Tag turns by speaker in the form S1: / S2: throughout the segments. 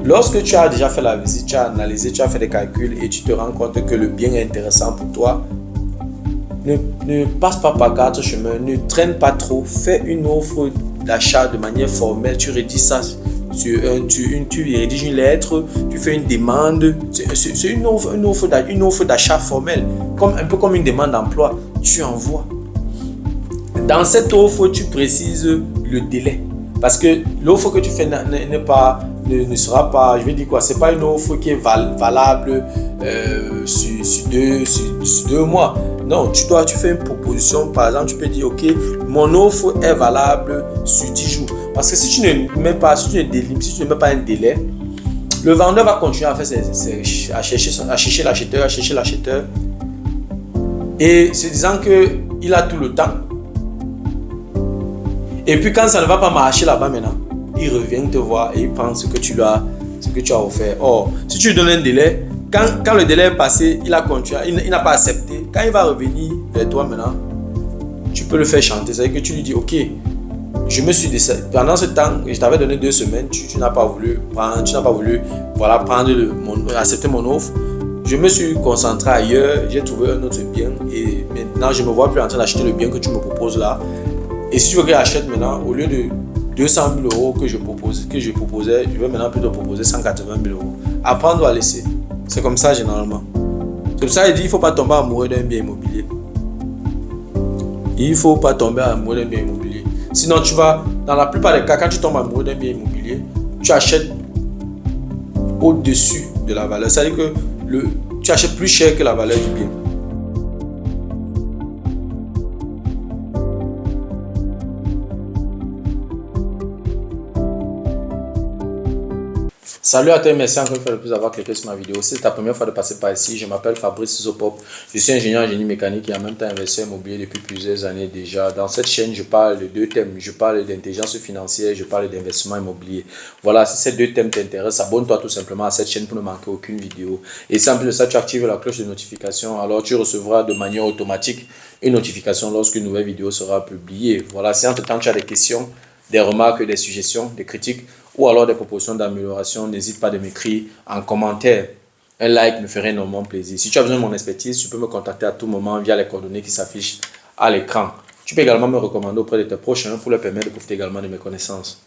S1: Lorsque tu as déjà fait la visite, tu as analysé, tu as fait des calculs et tu te rends compte que le bien est intéressant pour toi, ne passe pas par quatre chemins, ne traîne pas trop, fais une offre d'achat de manière formelle, tu rédiges ça, tu rédiges une lettre, tu fais une demande, c'est une offre d'achat formelle, un peu comme une demande d'emploi, tu envoies. Dans cette offre, tu précises le délai, parce que l'offre que tu fais ne sera pas, je vais dire quoi, c'est pas une offre qui est valable sur 2 mois. Non, tu fais une proposition, par exemple, tu peux dire, ok, mon offre est valable sur 10 jours. Parce que si tu ne mets pas, si tu ne mets pas un délai, le vendeur va continuer à chercher l'acheteur, et se disant qu'il a tout le temps. Et puis quand ça ne va pas marcher là-bas maintenant, il revient te voir et il prend ce que tu as offert. Or, si tu lui donnes un délai, quand le délai est passé, il a continué, il n'a pas accepté. Quand il va revenir vers toi maintenant, tu peux le faire chanter. C'est-à-dire que tu lui dis, ok, je me suis décidé. Pendant ce temps, je t'avais donné 2 semaines, tu n'as pas voulu accepter mon offre. Je me suis concentré ailleurs, j'ai trouvé un autre bien et maintenant je ne me vois plus en train d'acheter le bien que tu me proposes là. Et si tu veux que j'achète maintenant, au lieu de 200 000 euros que je proposais, je vais maintenant plutôt proposer 180 000 euros. Apprendre à laisser. C'est comme ça généralement. C'est pour ça qu'il dit il ne faut pas tomber amoureux d'un bien immobilier. Il ne faut pas tomber amoureux d'un bien immobilier. Sinon, tu vas, dans la plupart des cas, quand tu tombes amoureux d'un bien immobilier, tu achètes au-dessus de la valeur. C'est-à-dire que tu achètes plus cher que la valeur du bien. Salut à toi, merci encore une fois de plus d'avoir cliqué sur ma vidéo. Si c'est ta première fois de passer par ici, je m'appelle Fabrice Zopop. Je suis ingénieur en génie mécanique et en même temps investisseur immobilier depuis plusieurs années déjà. Dans cette chaîne, je parle de 2 thèmes. Je parle d'intelligence financière, je parle d'investissement immobilier. Voilà, si ces 2 thèmes t'intéressent, abonne-toi tout simplement à cette chaîne pour ne manquer aucune vidéo. Et si en plus de ça, tu actives la cloche de notification, alors tu recevras de manière automatique une notification lorsqu'une nouvelle vidéo sera publiée. Voilà, si entre-temps tu as des questions, des remarques, des suggestions, des critiques, ou alors des propositions d'amélioration, n'hésite pas de m'écrire en commentaire. Un like me ferait énormément plaisir. Si tu as besoin de mon expertise, tu peux me contacter à tout moment via les coordonnées qui s'affichent à l'écran. Tu peux également me recommander auprès de tes proches pour leur permettre de profiter également de mes connaissances.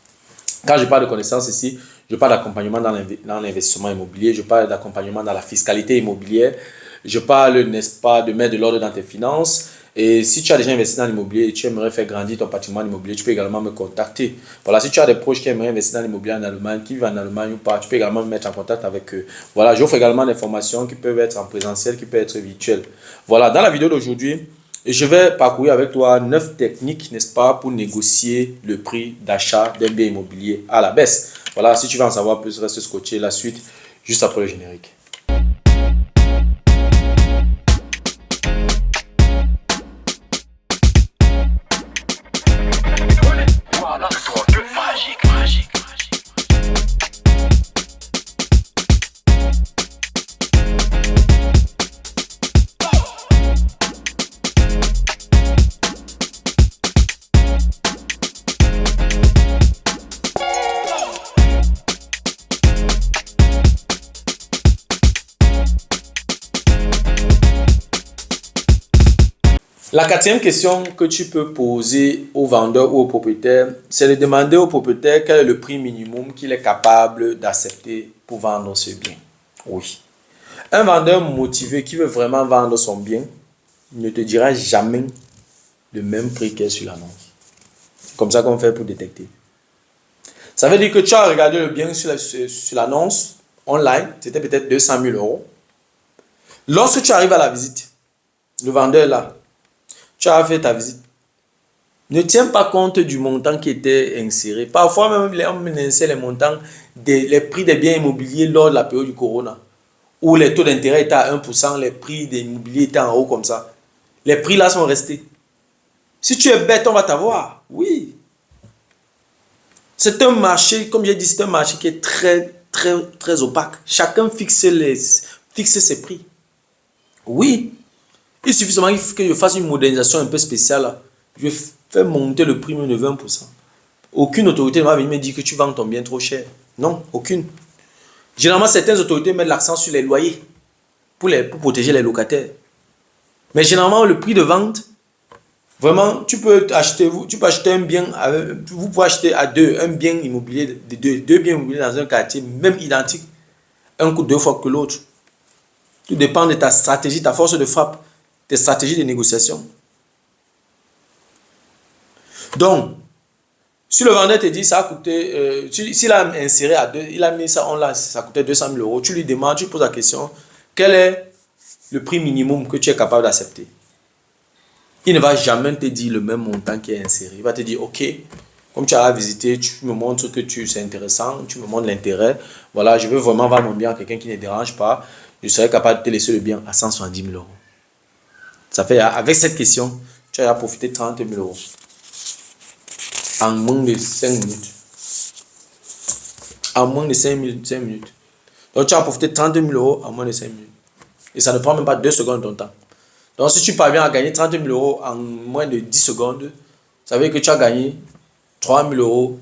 S1: Quand je parle de connaissances ici, je parle d'accompagnement dans l'investissement immobilier, je parle d'accompagnement dans la fiscalité immobilière, je parle, n'est-ce pas, de mettre de l'ordre dans tes finances. Et si tu as déjà investi dans l'immobilier et tu aimerais faire grandir ton patrimoine immobilier, tu peux également me contacter. Voilà, si tu as des proches qui aimeraient investir dans l'immobilier en Allemagne, qui vivent en Allemagne ou pas, tu peux également me mettre en contact avec eux. Voilà, j'offre également des formations qui peuvent être en présentiel, qui peuvent être virtuelles. Voilà, dans la vidéo d'aujourd'hui, je vais parcourir avec toi 9 techniques, n'est-ce pas, pour négocier le prix d'achat d'un bien immobilier à la baisse. Voilà, si tu veux en savoir plus, reste scotché. La suite, juste après le générique. La 4e question que tu peux poser au vendeur ou au propriétaire, c'est de demander au propriétaire quel est le prix minimum qu'il est capable d'accepter pour vendre ce bien. Oui. Un vendeur motivé qui veut vraiment vendre son bien ne te dira jamais le même prix qu'il est sur l'annonce. C'est comme ça qu'on fait pour détecter. Ça veut dire que tu as regardé le bien sur l'annonce online, c'était peut-être 200 000 euros. Lorsque tu arrives à la visite, le vendeur est là. Tu as fait ta visite. Ne tiens pas compte du montant qui était inséré. Parfois même, on insère les montants, les prix des biens immobiliers lors de la période du corona, où les taux d'intérêt étaient à 1%, les prix des immobiliers étaient en haut comme ça. Les prix là sont restés. Si tu es bête, on va t'avoir. Oui. C'est un marché, comme j'ai dit, c'est un marché qui est très, très, très opaque. Chacun fixe ses prix. Oui. Il suffit seulement que je fasse une modernisation un peu spéciale. Là. Je fais monter le prix de 20%. Aucune autorité ne va venir me dire que tu vends ton bien trop cher. Non, aucune. Généralement, certaines autorités mettent l'accent sur les loyers pour protéger les locataires. Mais généralement, le prix de vente, vraiment, tu peux acheter un bien, vous pouvez acheter à deux un bien immobilier, deux biens immobiliers dans un quartier, même identique, un coûte deux fois que l'autre. Tout dépend de ta stratégie, ta force de frappe, tes stratégies de négociation. Donc, si le vendeur te dit ça a coûté, s'il a inséré à deux, il a mis ça online, ça coûtait 200 000 euros, tu lui demandes, tu poses la question, quel est le prix minimum que tu es capable d'accepter? Il ne va jamais te dire le même montant qui est inséré. Il va te dire, ok, comme tu as visité, tu me montres que c'est intéressant, tu me montres l'intérêt. Voilà, je veux vraiment vendre mon bien à quelqu'un qui ne dérange pas. Je serais capable de te laisser le bien à 170 000 euros. Ça fait, avec cette question, tu as profité de 30 000 euros. En moins de 5 minutes. En moins de 5 minutes. Donc tu as profité de 30 000 euros en moins de 5 minutes. Et ça ne prend même pas 2 secondes de ton temps. Donc si tu parviens à gagner 30 000 euros en moins de 10 secondes, ça veut dire que tu as gagné 3 000 euros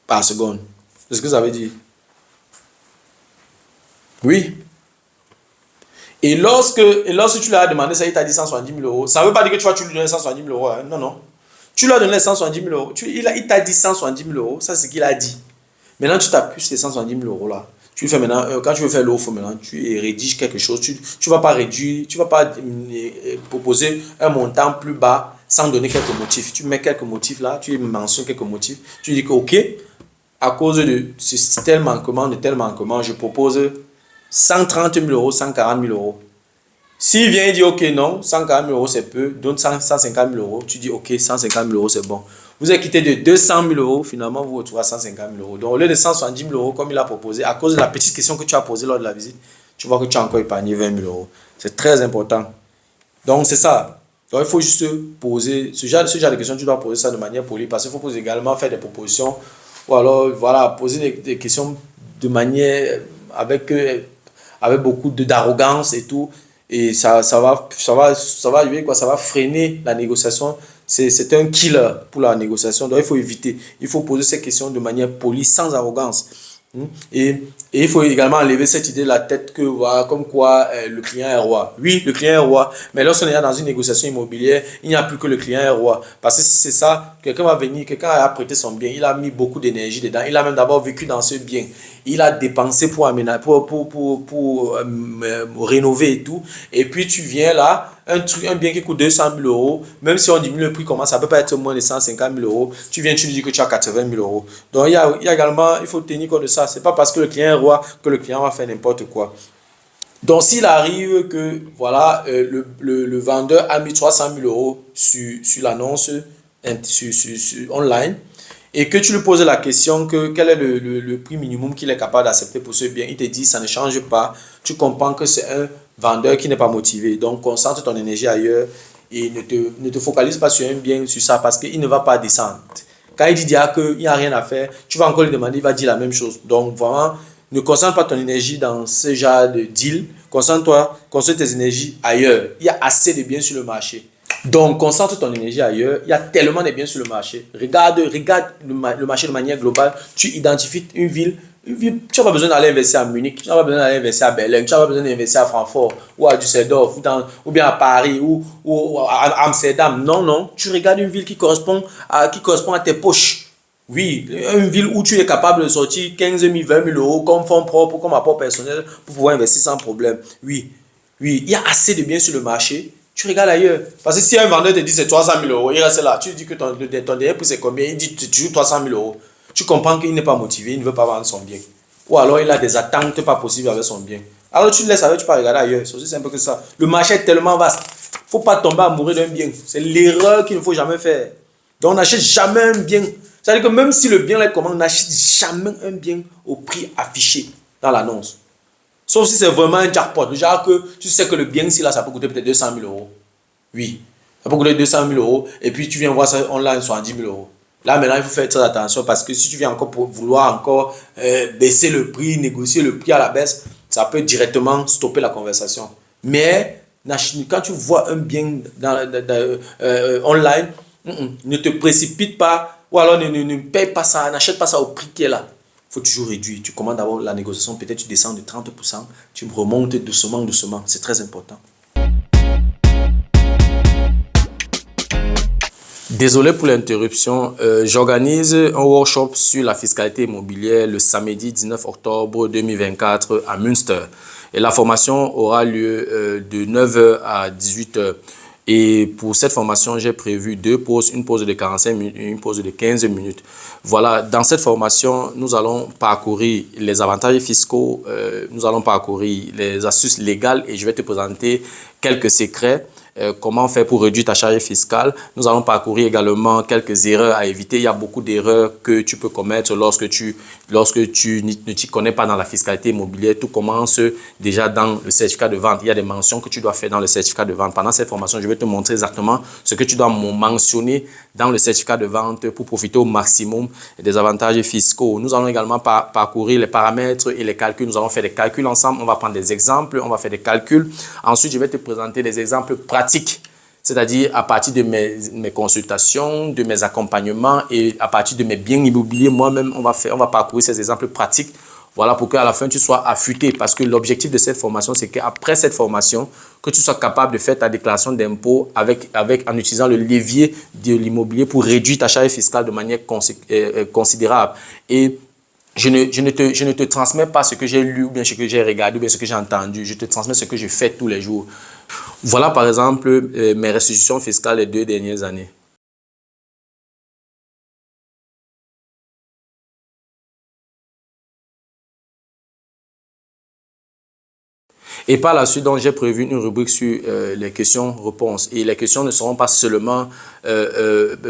S1: par seconde. C'est ce que ça veut dire. Oui. Et lorsque tu leur as demandé ça, il t'a dit 170 000 euros. Ça ne veut pas dire que tu lui donner 170 000 euros. Hein? Non, non. Tu lui as donné 170 000 euros. Il t'a dit 170 000 euros. Ça, c'est ce qu'il a dit. Maintenant, tu t'appuies sur ces 170 000 euros là. Tu fais maintenant, quand tu veux faire l'offre maintenant, tu rédiges quelque chose. Tu ne vas pas réduire, tu ne vas pas proposer un montant plus bas sans donner quelques motifs. Tu mets quelques motifs là, tu mentionnes quelques motifs. Tu dis que, ok, à cause de tel manquement, je propose 130 000 euros, 140 000 euros. S'il vient et dit, ok, non, 140 000 euros c'est peu, donne 150 000 euros, tu dis, ok, 150 000 euros c'est bon. Vous êtes quitté de 200 000 euros, finalement vous retrouvez à 150 000 euros. Donc au lieu de 170 000 euros comme il a proposé, à cause de la petite question que tu as posée lors de la visite, tu vois que tu as encore épargné 20 000 euros. C'est très important. Donc c'est ça. Donc il faut juste poser, ce genre de questions, tu dois poser ça de manière polie, parce qu'il faut également faire des propositions, ou alors voilà, poser des questions de manière avec beaucoup d'arrogance et tout. Et ça va arriver quoi, ça va freiner la négociation. C'est un killer pour la négociation. Donc il faut éviter, il faut poser ces questions de manière polie, sans arrogance. Et il faut également enlever cette idée de la tête que voilà, comme quoi le client est roi. Oui, le client est roi, mais lorsqu'on est dans une négociation immobilière, il n'y a plus que le client est roi. Parce que si c'est ça, quelqu'un va venir, quelqu'un a prêté son bien, il a mis beaucoup d'énergie dedans, il a même d'abord vécu dans ce bien, il a dépensé pour rénover et tout, et puis tu viens là, un bien qui coûte 200 000 euros, même si on diminue le prix, comment ça peut pas être moins de 150 000 euros, tu viens, tu lui dis que tu as 80 000 euros. Donc il y a également, il faut tenir compte de ça. C'est pas parce que le client est roi que le client va faire n'importe quoi. Donc s'il arrive que voilà, le vendeur a mis 300 000 euros sur l'annonce online, et que tu lui poses la question que quel est le prix minimum qu'il est capable d'accepter pour ce bien, il te dit ça ne change pas, tu comprends que c'est un vendeur qui n'est pas motivé. Donc concentre ton énergie ailleurs et ne te focalise pas sur un bien, sur ça, parce qu'il ne va pas descendre. Quand il dit qu'il n'y a rien à faire, tu vas encore lui demander, il va dire la même chose. Donc vraiment, ne concentre pas ton énergie dans ce genre de deal, concentre tes énergies ailleurs. Il y a assez de biens sur le marché. Donc, concentre ton énergie ailleurs. Il y a tellement de biens sur le marché. Regarde le marché de manière globale. Tu identifies une ville. Tu n'as pas besoin d'aller investir à Munich. Tu n'as pas besoin d'aller investir à Berlin. Tu n'as pas besoin d'investir à Francfort ou à Düsseldorf ou bien à Paris ou à Amsterdam. Non, non. Tu regardes une ville qui correspond à tes poches. Oui, une ville où tu es capable de sortir 15 000, 20 000 euros comme fonds propres, comme apport personnel pour pouvoir investir sans problème. Oui, oui, il y a assez de biens sur le marché. Tu regardes ailleurs. Parce que si un vendeur te dit c'est 300 000 euros, il reste là. Tu dis que ton dernier prix c'est combien? Il dit tu joues 300 000 euros. Tu comprends qu'il n'est pas motivé, il ne veut pas vendre son bien. Ou alors il a des attentes pas possibles avec son bien. Alors tu le laisses avec, tu peux regarder ailleurs. C'est aussi simple que ça. Le marché est tellement vaste. Il ne faut pas tomber amoureux d'un bien. C'est l'erreur qu'il ne faut jamais faire. Donc on n'achète jamais un bien. C'est-à-dire que même si le bien est comment, on n'achète jamais un bien au prix affiché dans l'annonce. Sauf si c'est vraiment un jackpot. Genre que tu sais que le bien ici, là, ça peut coûter peut-être 200 000 euros. Oui, ça peut coûter 200 000 euros. Et puis tu viens voir ça online, 70 000 euros. Là, maintenant, il faut faire très attention parce que si tu viens encore pour vouloir encore baisser le prix, négocier le prix à la baisse, ça peut directement stopper la conversation. Mais quand tu vois un bien online, ne te précipite pas ou alors ne paye pas ça, n'achète pas ça au prix qui est là. faut toujours réduire. Tu commandes d'abord la négociation, peut-être tu descends de 30%, tu remontes doucement, doucement. C'est très important. Désolé pour l'interruption. J'organise un workshop sur la fiscalité immobilière le samedi 19 octobre 2024 à Münster. Et la formation aura lieu de 9h à 18h. Et pour cette formation, j'ai prévu deux pauses, une pause de 45 minutes et une pause de 15 minutes. Voilà, dans cette formation, nous allons parcourir les avantages fiscaux, nous allons parcourir les astuces légales et je vais te présenter quelques secrets. Comment faire pour réduire ta charge fiscale. Nous allons parcourir également quelques erreurs à éviter. Il y a beaucoup d'erreurs que tu peux commettre lorsque tu ne t'y connais pas dans la fiscalité immobilière. Tout commence déjà dans le certificat de vente. Il y a des mentions que tu dois faire dans le certificat de vente. Pendant cette formation, je vais te montrer exactement ce que tu dois mentionner dans le certificat de vente pour profiter au maximum des avantages fiscaux. Nous allons également parcourir les paramètres et les calculs. Nous allons faire des calculs ensemble. On va prendre des exemples, on va faire des calculs. Ensuite, je vais te présenter des exemples pratiques. C'est-à-dire à partir de mes consultations, de mes accompagnements et à partir de mes biens immobiliers, moi-même, on va parcourir ces exemples pratiques. Voilà, pour qu'à la fin, tu sois affûté. Parce que l'objectif de cette formation, c'est qu'après cette formation, que tu sois capable de faire ta déclaration d'impôt en utilisant le levier de l'immobilier pour réduire ta charge fiscale de manière considérable. Et je ne te transmets pas ce que j'ai lu, ou bien ce que j'ai regardé, ou bien ce que j'ai entendu. Je te transmets ce que je fais tous les jours. Voilà par exemple mes restitutions fiscales les 2 dernières années. Et par la suite, donc, j'ai prévu une rubrique sur les questions-réponses. Et les questions ne seront pas seulement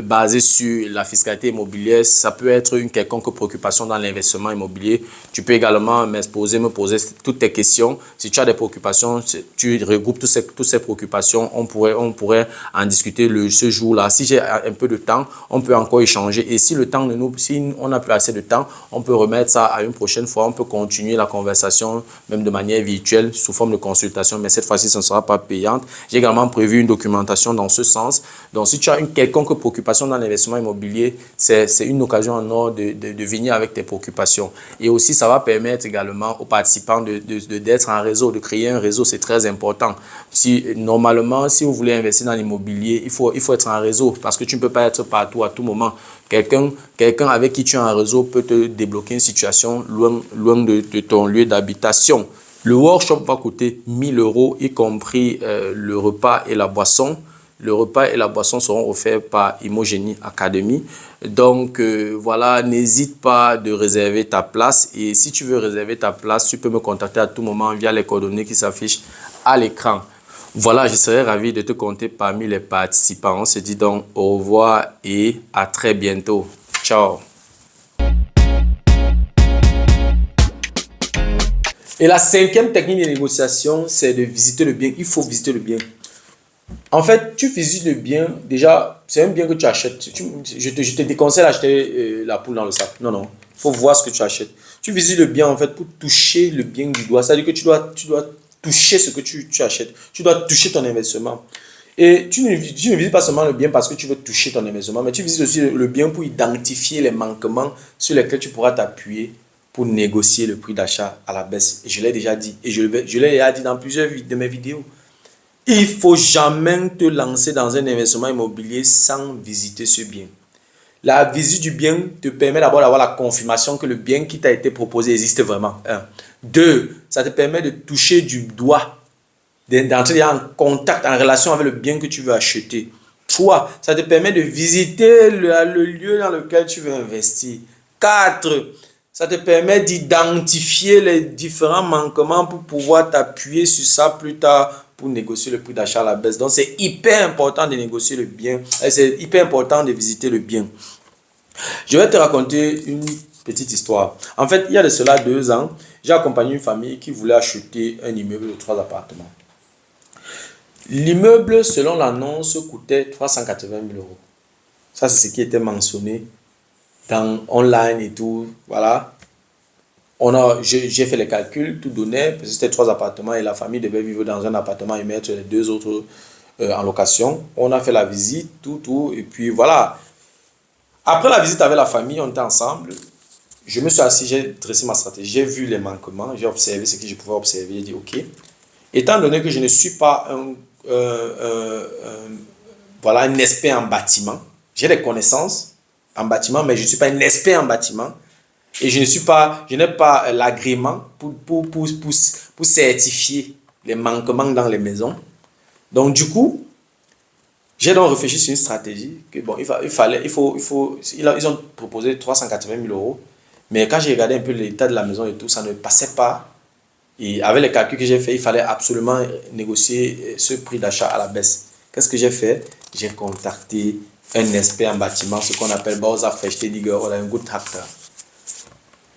S1: basées sur la fiscalité immobilière. Ça peut être une quelconque préoccupation dans l'investissement immobilier. Tu peux également me poser toutes tes questions. Si tu as des préoccupations, tu regroupes toutes ces préoccupations. On pourrait en discuter ce jour-là. Si j'ai un peu de temps, on peut encore échanger. Et si on n'a plus assez de temps, on peut remettre ça à une prochaine fois. On peut continuer la conversation, même de manière virtuelle, sous forme de consultation, mais cette fois-ci, ce ne sera pas payante. J'ai également prévu une documentation dans ce sens. Donc, si tu as une quelconque préoccupation dans l'investissement immobilier, c'est une occasion en or de venir avec tes préoccupations. Et aussi, ça va permettre également aux participants d'être en réseau, de créer un réseau. C'est très important. Normalement, si vous voulez investir dans l'immobilier, il faut être en réseau parce que tu ne peux pas être partout à tout moment. Quelqu'un avec qui tu es en réseau peut te débloquer une situation loin de ton lieu d'habitation. Le workshop va coûter 1 000 €, y compris le repas et la boisson. Le repas et la boisson seront offerts par Imogénie Academy. Donc, voilà, n'hésite pas de réserver ta place. Et si tu veux réserver ta place, tu peux me contacter à tout moment via les coordonnées qui s'affichent à l'écran. Voilà, je serais ravi de te compter parmi les participants. On se dit donc au revoir et à très bientôt. Ciao. Et la 5e technique de négociation, c'est de visiter le bien. Il faut visiter le bien. En fait, tu visites le bien, déjà, c'est un bien que tu achètes. Je te déconseille d'acheter la poule dans le sac. Non, non. Il faut voir ce que tu achètes. Tu visites le bien, en fait, pour toucher le bien du doigt. C'est-à-dire que tu dois toucher ce que tu achètes. Tu dois toucher ton investissement. Et tu ne visites pas seulement le bien parce que tu veux toucher ton investissement, mais tu visites aussi le bien pour identifier les manquements sur lesquels tu pourras t'appuyer pour négocier le prix d'achat à la baisse. Et je l'ai déjà dit. Et je l'ai déjà dit dans plusieurs de mes vidéos. Il ne faut jamais te lancer dans un investissement immobilier sans visiter ce bien. La visite du bien te permet d'abord d'avoir la confirmation que le bien qui t'a été proposé existe vraiment. 1. 2. Ça te permet de toucher du doigt, d'entrer en contact, en relation avec le bien que tu veux acheter. 3. Ça te permet de visiter le lieu dans lequel tu veux investir. 4. Ça te permet d'identifier les différents manquements pour pouvoir t'appuyer sur ça plus tard pour négocier le prix d'achat à la baisse. Donc, c'est hyper important de négocier le bien. C'est hyper important de visiter le bien. Je vais te raconter une petite histoire. En fait, il y a de cela 2 ans, j'ai accompagné une famille qui voulait acheter un immeuble de 3 appartements. L'immeuble, selon l'annonce, coûtait 380 000 €. Ça, c'est ce qui était mentionné dans online et tout, voilà. J'ai fait les calculs, tout donnait, parce que c'était 3 appartements et la famille devait vivre dans un appartement et mettre les 2 autres en location. On a fait la visite, tout, et puis voilà. Après la visite avec la famille, on était ensemble. je me suis assis, j'ai dressé ma stratégie, j'ai vu les manquements, j'ai observé ce que je pouvais observer, j'ai dit ok. Étant donné que je ne suis pas voilà, un expert en bâtiment, j'ai des connaissances en bâtiment, mais je ne suis pas un expert en bâtiment. Et je n'ai pas l'agrément pour certifier les manquements dans les maisons. Donc, du coup, j'ai donc réfléchi sur une stratégie que, bon, ils ont proposé 380 000 euros. Mais quand j'ai regardé un peu l'état de la maison et tout, ça ne passait pas. Et avec les calculs que j'ai fait, il fallait absolument négocier ce prix d'achat à la baisse. Qu'est-ce que j'ai fait? J'ai contacté un expert en bâtiment, ce qu'on appelle Bauza Verständiger ou un Gutachter.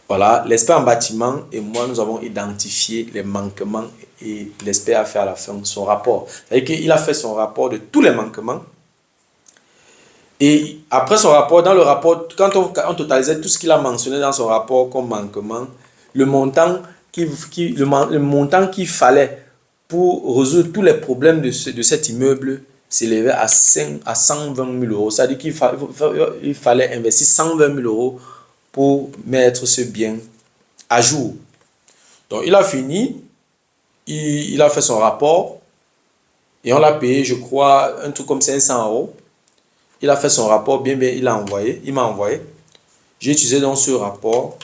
S1: Voilà, l'expert en bâtiment et moi, nous avons identifié les manquements et l'expert a fait à la fin son rapport. C'est-à-dire qu'il a fait son rapport de tous les manquements. Et après son rapport, dans le rapport, quand on totalisait tout ce qu'il a mentionné dans son rapport comme manquement, le montant qu'il fallait pour résoudre tous les problèmes de cet immeuble s'élevait à 120 000 euros. C'est-à-dire qu'il fallait investir 120 000 euros pour mettre ce bien à jour. Donc, il a fini, il a fait son rapport et on l'a payé, je crois, un truc comme 500 euros. Il a fait son rapport, bien, il m'a envoyé. J'ai utilisé donc ce rapport.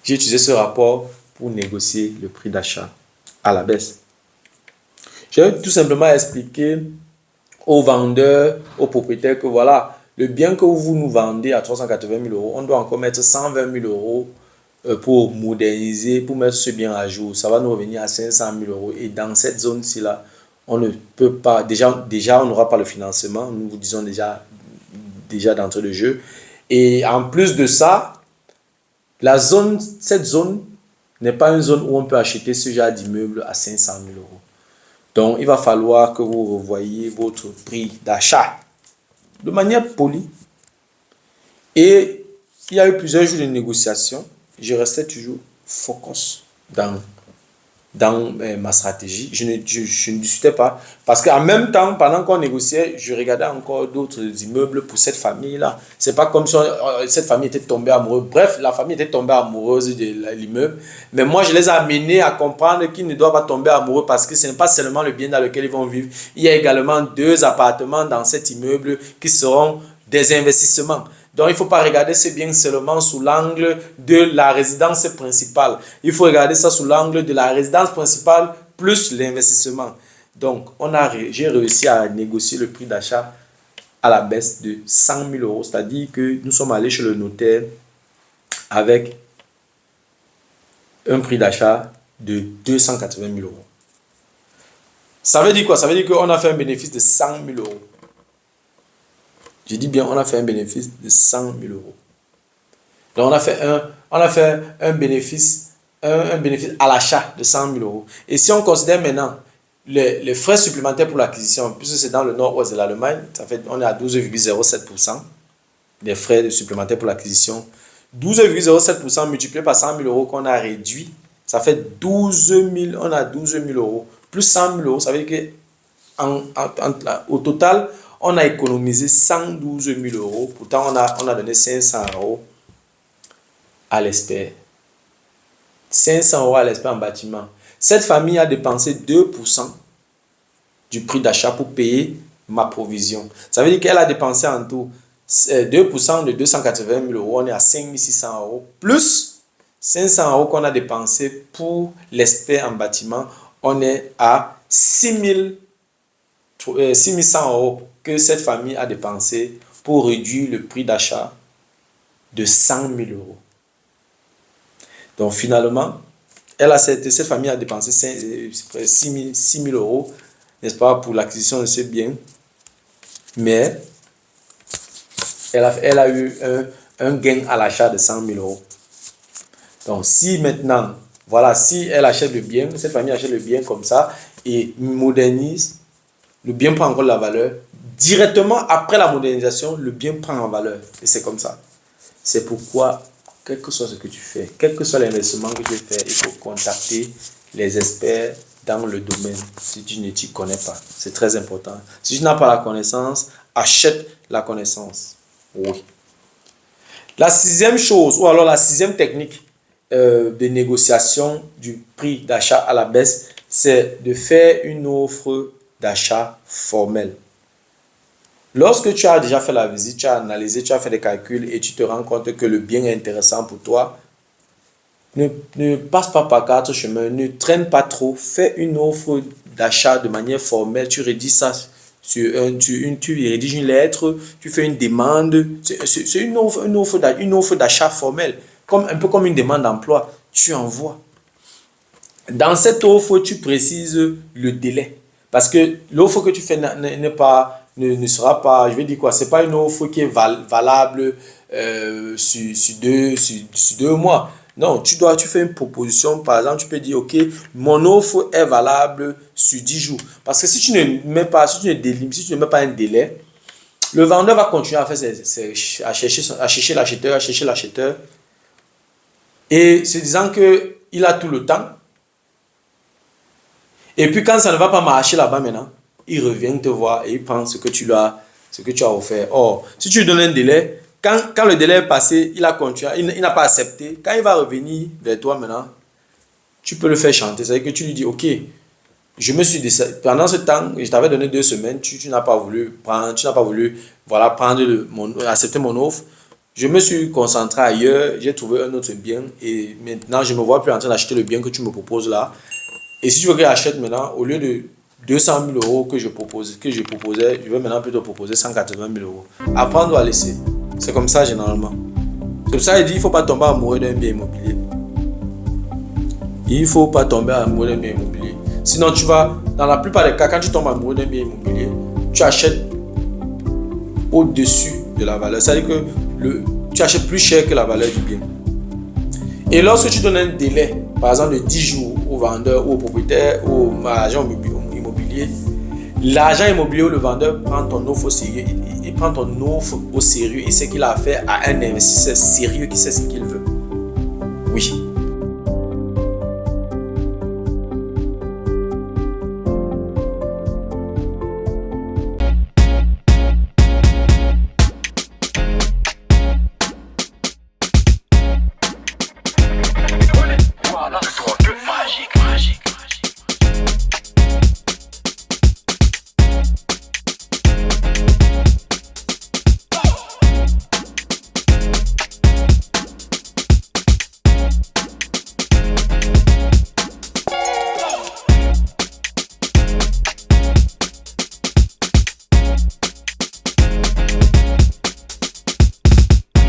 S1: J'ai utilisé ce rapport pour négocier le prix d'achat à la baisse. J'ai tout simplement expliqué aux vendeurs, aux propriétaires que voilà, le bien que vous nous vendez à 380 000 euros, on doit encore mettre 120 000 euros pour moderniser, pour mettre ce bien à jour. Ça va nous revenir à 500 000 euros. Et dans cette zone-ci, là, on ne peut pas, déjà on n'aura pas le financement, nous vous disons déjà d'entrée de jeu. Et en plus de ça, cette zone n'est pas une zone où on peut acheter ce genre d'immeuble à 500 000 euros. Donc, il va falloir que vous revoyiez votre prix d'achat de manière polie. Et il y a eu plusieurs jours de négociation. Je restais toujours focus dans ma stratégie. Je ne discutais pas. Parce qu'en même temps, pendant qu'on négociait, je regardais encore d'autres immeubles pour cette famille-là. C'est pas comme si cette famille était tombée amoureuse. Bref, la famille était tombée amoureuse de l'immeuble. Mais moi, je les ai amenés à comprendre qu'ils ne doivent pas tomber amoureux parce que ce n'est pas seulement le bien dans lequel ils vont vivre. Il y a également 2 appartements dans cet immeuble qui seront des investissements. Donc, il ne faut pas regarder ce bien seulement sous l'angle de la résidence principale. Il faut regarder ça sous l'angle de la résidence principale plus l'investissement. Donc, j'ai réussi à négocier le prix d'achat à la baisse de 100 000 euros. C'est-à-dire que nous sommes allés chez le notaire avec un prix d'achat de 280 000 euros. Ça veut dire quoi? Ça veut dire qu'on a fait un bénéfice de 100 000 euros. Je dis bien, on a fait un bénéfice de 100 000 euros. Donc, on a fait un bénéfice à l'achat de 100 000 euros. Et si on considère maintenant les frais supplémentaires pour l'acquisition, puisque c'est dans le nord-ouest de l'Allemagne, on est à 12,07% des frais supplémentaires pour l'acquisition. 12,07% multiplié par 100 000 euros qu'on a réduit, ça fait 12 000, on a 12 000 euros. Plus 100 000 euros, ça veut dire qu'au total, on a économisé 112 000 euros. Pourtant, on a donné 500 euros à l'expert. 500 euros à l'expert en bâtiment. Cette famille a dépensé 2% du prix d'achat pour payer ma provision. Ça veut dire qu'elle a dépensé en tout 2% de 280 000 euros. On est à 5 600 euros. Plus 500 euros qu'on a dépensé pour l'expert en bâtiment. On est à 6 100 euros que cette famille a dépensé pour réduire le prix d'achat de 100 000 euros. Donc finalement, cette famille a dépensé 6 000 euros, n'est-ce pas, pour l'acquisition de ce bien. Mais elle a eu un gain à l'achat de 100 000 euros. Donc si maintenant, voilà, si elle achète le bien, cette famille achète le bien comme ça et modernise, le bien prend encore de la valeur. Directement après la modernisation, le bien prend en valeur. Et c'est comme ça. C'est pourquoi, quel que soit ce que tu fais, quel que soit l'investissement que tu fais, il faut contacter les experts dans le domaine si tu ne t'y connais pas. C'est très important. Si tu n'as pas la connaissance, achète la connaissance. Oui. La sixième chose, ou alors la sixième technique de négociation du prix d'achat à la baisse, c'est de faire une offre d'achat formelle. Lorsque tu as déjà fait la visite, tu as analysé, tu as fait des calculs et tu te rends compte que le bien est intéressant pour toi, ne passe pas par quatre chemins, ne traîne pas trop, fais une offre d'achat de manière formelle, tu rédiges ça tu rédiges une lettre, tu fais une demande, c'est une offre d'achat formelle, un peu comme une demande d'emploi, tu envoies. Dans cette offre, tu précises le délai, parce que l'offre que tu fais ne sera pas, je vais dire quoi, c'est pas une offre qui est valable sur 2 mois. Non, tu fais une proposition, par exemple, tu peux dire, ok, mon offre est valable sur 10 jours. Parce que si tu ne mets pas, si tu ne mets pas un délai, le vendeur va continuer à chercher l'acheteur, et se disant qu'il a tout le temps. Et puis quand ça ne va pas marcher là-bas maintenant, il revient te voir et il prend ce que tu as offert. Or, si tu lui donnes un délai, quand le délai est passé, il a continué, il n'a pas accepté. Quand il va revenir vers toi maintenant, tu peux le faire chanter. C'est-à-dire que tu lui dis, ok, pendant ce temps, je t'avais donné 2 semaines, tu n'as pas voulu accepter mon offre. Je me suis concentré ailleurs, j'ai trouvé un autre bien et maintenant je me vois plus en train d'acheter le bien que tu me proposes là. Et si tu veux que j'achète maintenant, au lieu de 200 000 euros que je proposais, je vais maintenant plutôt proposer 180 000 euros. Apprendre à laisser. C'est comme ça généralement. C'est pour ça qu'il dit il ne faut pas tomber amoureux d'un bien immobilier. Il ne faut pas tomber amoureux d'un bien immobilier. Sinon, dans la plupart des cas, quand tu tombes amoureux d'un bien immobilier, tu achètes au-dessus de la valeur. C'est-à-dire que tu achètes plus cher que la valeur du bien. Et lorsque tu donnes un délai, par exemple de 10 jours au vendeur ou au propriétaire ou à l'agent immobilier, l'agent immobilier ou le vendeur prend ton offre au sérieux. Il prend ton offre au sérieux et c'est qu'il a affaire à un investisseur sérieux qui sait ce qu'il veut.